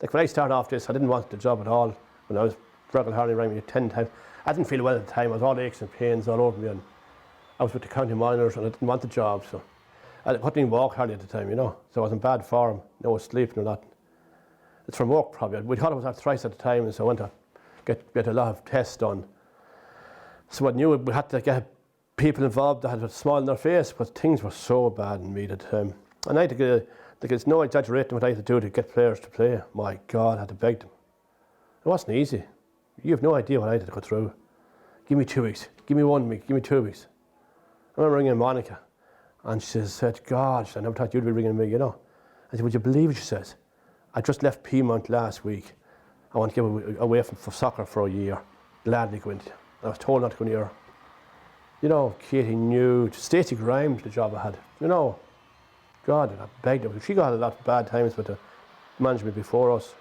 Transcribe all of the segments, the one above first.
Like when I started off this, I didn't want the job at all. When I was Virgil Harley rang me 10 times. I didn't feel well at the time. I was all aches and pains all over me, and I was with the county minors and I didn't want the job, so I couldn't even walk hardly at the time, so I was in bad form. No, I was sleeping or nothing. It's from work probably. We thought it was arthritis at the time, and so I went to get a lot of tests done. So I knew we had to get people involved that had a smile on their face, but things were so bad in Meath at the time. And I had to get, like, it's no exaggerating what I had to do to get players to play. My God, I had to beg them. It wasn't easy. You have no idea what I had to go through. Give me 2 weeks, give me 1 week, give me 2 weeks. I remember ringing Monica, and she said, God, I never thought you'd be ringing me, I said, would you believe it, she says, I just left Piedmont last week. I want to get away from soccer for a year. Gladly go into it. I was told not to go near her. Katie knew, Stacey Grimes, the job I had, God, I begged her. She got a lot of bad times with the management before us.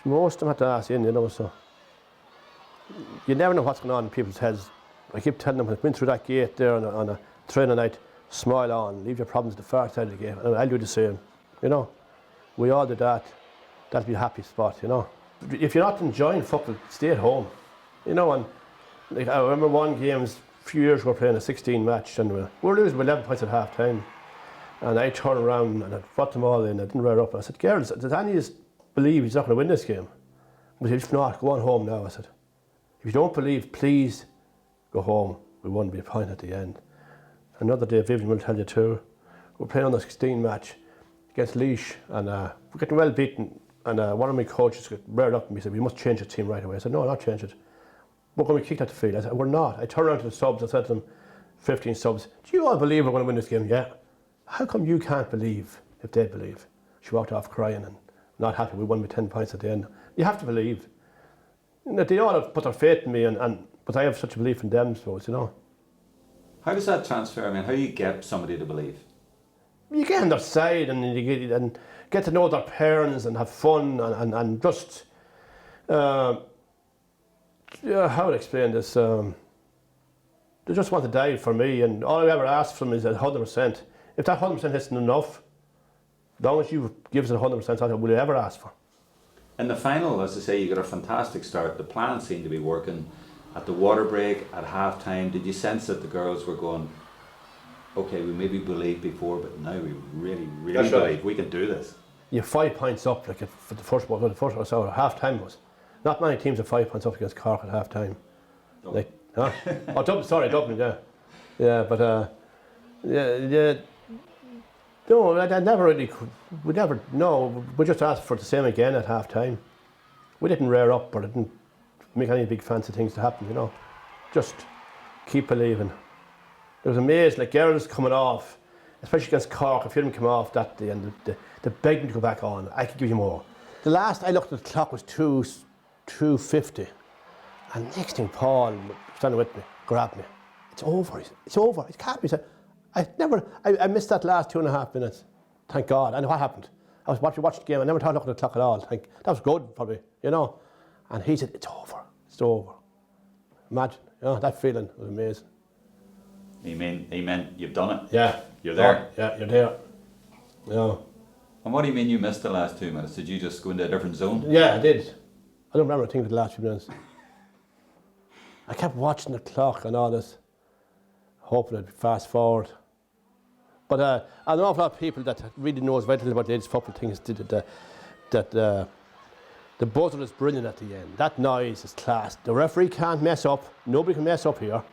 Most of them had to ask in, so you never know what's going on in people's heads. I keep telling them, when I've been through that gate there on a training night, smile on, leave your problems at the far side of the gate, and I'll do the same, We all did that. That'll be a happy spot, If you're not enjoying football, stay at home, and like, I remember one game, a few years ago, playing a 16 match, and we were losing by 11 points at half time. And I turned around and I brought them all in, I didn't rear up. I said, girls, does any of you believe he's not going to win this game? But if not, go on home now, I said. If you don't believe, please go home. We won't be a point at the end. Another day, Vivian will tell you too. We're playing on the 16 match against Laois, and we're getting well beaten. And one of my coaches got reared up and he said, we must change the team right away. I said, no, not change it. We're going to be kicked out the field. I said, we're not. I turned around to the subs, I said to them, 15 subs, do you all believe we're going to win this game? Yeah. How come you can't believe if they believe? She walked off crying and not happy. We won by 10 points at the end. You have to believe. They all have put their faith in me, but I have such a belief in them, I suppose, How does that transfer? I mean, how do you get somebody to believe? You get on their side and you get to know their parents and have fun and just, how would I explain this? They just want to die for me, and all I ever ask from them is 100%. If that 100% isn't enough, as long as you give us 100%, that's all we'll ever ask for. In the final, as I say, you got a fantastic start. The plan seemed to be working. At the water break, at half time, did you sense that the girls were going, okay, we maybe believed before, but now we really believe right. We can do this? You're 5 points up, like for the first hour, half time was. Not many teams are 5 points up against Cork at half time. Dublin. Dublin, yeah. Yeah, but yeah. No, I never really, we just asked for the same again at half time. We didn't rear up or didn't make any big fancy things to happen, Just keep believing. It was amazing, like girls coming off, especially against Cork, if you didn't come off that day and they begged me to go back on, I could give you more. The last I looked at the clock was 2:50, and next thing Paul, standing with me, grabbed me. It's over, it's over, it can't be. I missed that last 2.5 minutes, thank God. And what happened? I was watching the game, I never thought looking at the clock at all. That was good probably, And he said, it's over. Imagine, that feeling was amazing. Eamonn, you've done it. Yeah. You're there. Yeah, you're there. Yeah. And what do you mean you missed the last 2 minutes? Did you just go into a different zone? Yeah, I did. I don't remember a thing for the last few minutes. I kept watching the clock and all this, hoping it'd fast forward. But an awful lot of people that really knows very little about ladies football things that the buzzer is brilliant at the end. That noise is class. The referee can't mess up. Nobody can mess up here.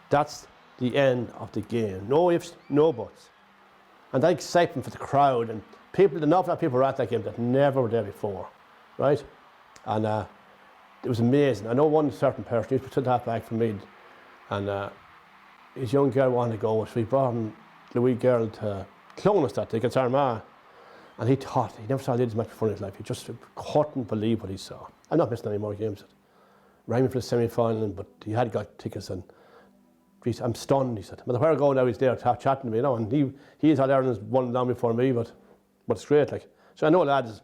That's the end of the game. No ifs, no buts. And that excitement for the crowd and people, an awful lot of people were at that game that never were there before, right? And it was amazing. I know one certain person, he was put that back from Meath, and his young girl wanted to go, so he brought him, the wee girl, to Clonus that day against Armagh. And he thought, he never saw a ladies match before in his life. He just couldn't believe what he saw. I'm not missing any more games. Rang me for the semi-final, but he had got tickets, and I'm stunned, he said. But where I go now, he's there chatting to me, and he's had Ireland's won long before me, but it's great, like. So I know lads,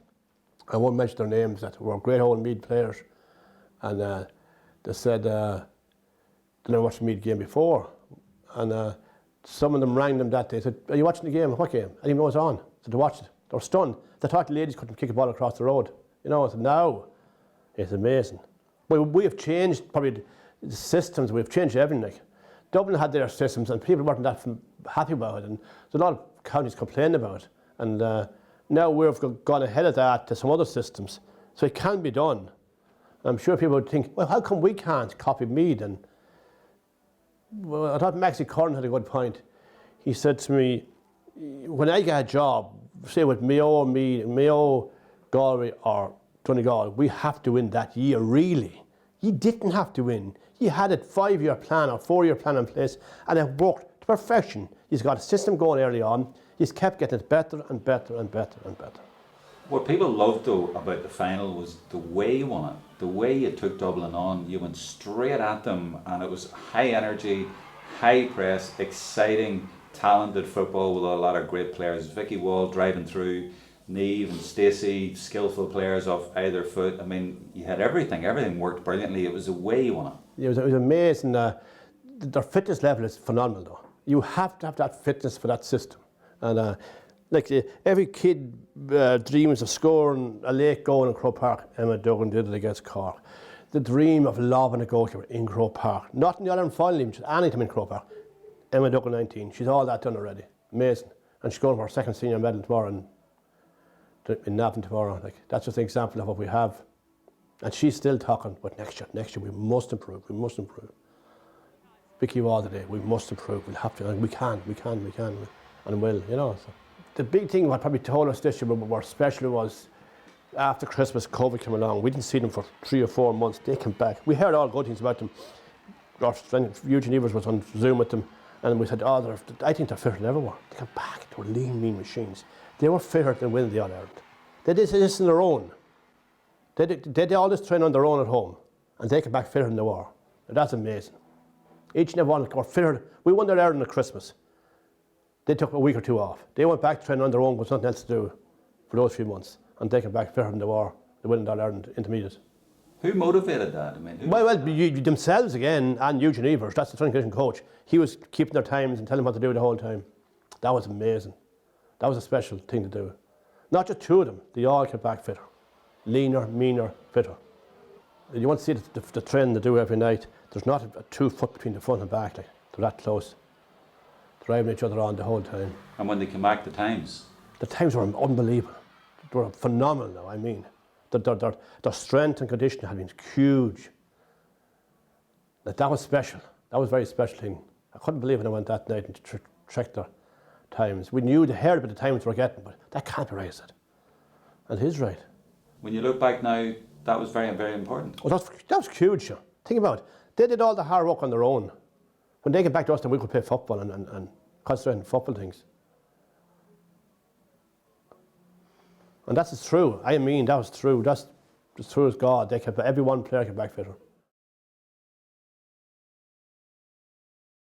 I won't mention their names, that were great old Meath players, and they said they never watched the Meath game before, and some of them rang them that day, said, are you watching the game? What game? I didn't even know it was on. So they watched it. They were stunned. They thought the ladies couldn't kick a ball across the road. You know, so now it's amazing. But we have changed probably the systems, we've changed everything. Like, Dublin had their systems and people weren't that happy about it, and there's a lot of counties complained about it. And now we've gone ahead of that to some other systems. So it can be done. I'm sure people would think, well, how come we can't copy Meath? And well, I thought Maxie Curran had a good point. He said to me, when I get a job, say with Mayo, Galway or Donegal, we have to win that year, really. You didn't have to win. You had a 5-year plan or 4-year plan in place, and it worked to perfection. You've got a system going early on. You've kept getting it better and better and better and better. What people loved though about the final was the way you won it, the way you took Dublin on. You went straight at them, and it was high energy, high press, exciting, talented football with a lot of great players. Vicky Wall driving through, Niamh and Stacey, skillful players off either foot. I mean, you had everything. Everything worked brilliantly. It was the way you won it. It was amazing. Their fitness level is phenomenal though. You have to have that fitness for that system. And every kid dreams of scoring a late goal in Croke Park. Emma Duggan did it against Cork. The dream of lobbing a goalkeeper in Croke Park. Not in the Ireland final even, just anytime in Croke Park. Emma Duggan 19, she's all that done already. Amazing. And she's going for her second senior medal tomorrow in Navan tomorrow. Like, that's just an example of what we have. And she's still talking, but next year we must improve, Vicky Wall today, we must improve, we'll have to, and we can, and will, you know. So. The big thing what probably told us this year were special was after Christmas, COVID came along. We didn't see them for 3 or 4 months. They came back. We heard all good things about them. Our friend Eugene Evers was on Zoom with them, and we said, I think they're fitter than ever were. They came back. They were lean, mean machines. They were fitter than winning the All-Ireland. They did this on their own. They did all this training on their own at home, and they came back fitter than they were. Now, that's amazing. Each and every one were fitter. We won their Ireland at Christmas. They took a week or 2 off. They went back training on their own with nothing else to do for those few months, and they came back fitter than they were. They won the All-Ireland intermediate. Who motivated that? I mean, well, themselves again, and Eugene Evers, that's the strength conditioning coach. He was keeping their times and telling them what to do the whole time. That was amazing. That was a special thing to do. Not just 2 of them, they all came back fitter. Leaner, meaner, fitter. You want to see the trend they do every night. There's not a 2 foot between the front and back. Like, they're that close. Driving each other on the whole time. And when they came back, the times were unbelievable. They were phenomenal now, I mean. Their strength and conditioning had been huge. That was special. That was a very special thing. I couldn't believe when I went that night and checked their times. We knew, heard about the times they were getting, but that can't be right, said. And he's right. When you look back now, that was very, very important. Well, that was huge, sure. Think about it. They did all the hard work on their own. When they get back to us, then we could play football and concentrate on football things. And that's true. I mean, that was true. That's as true as God. Every one player came back fitter.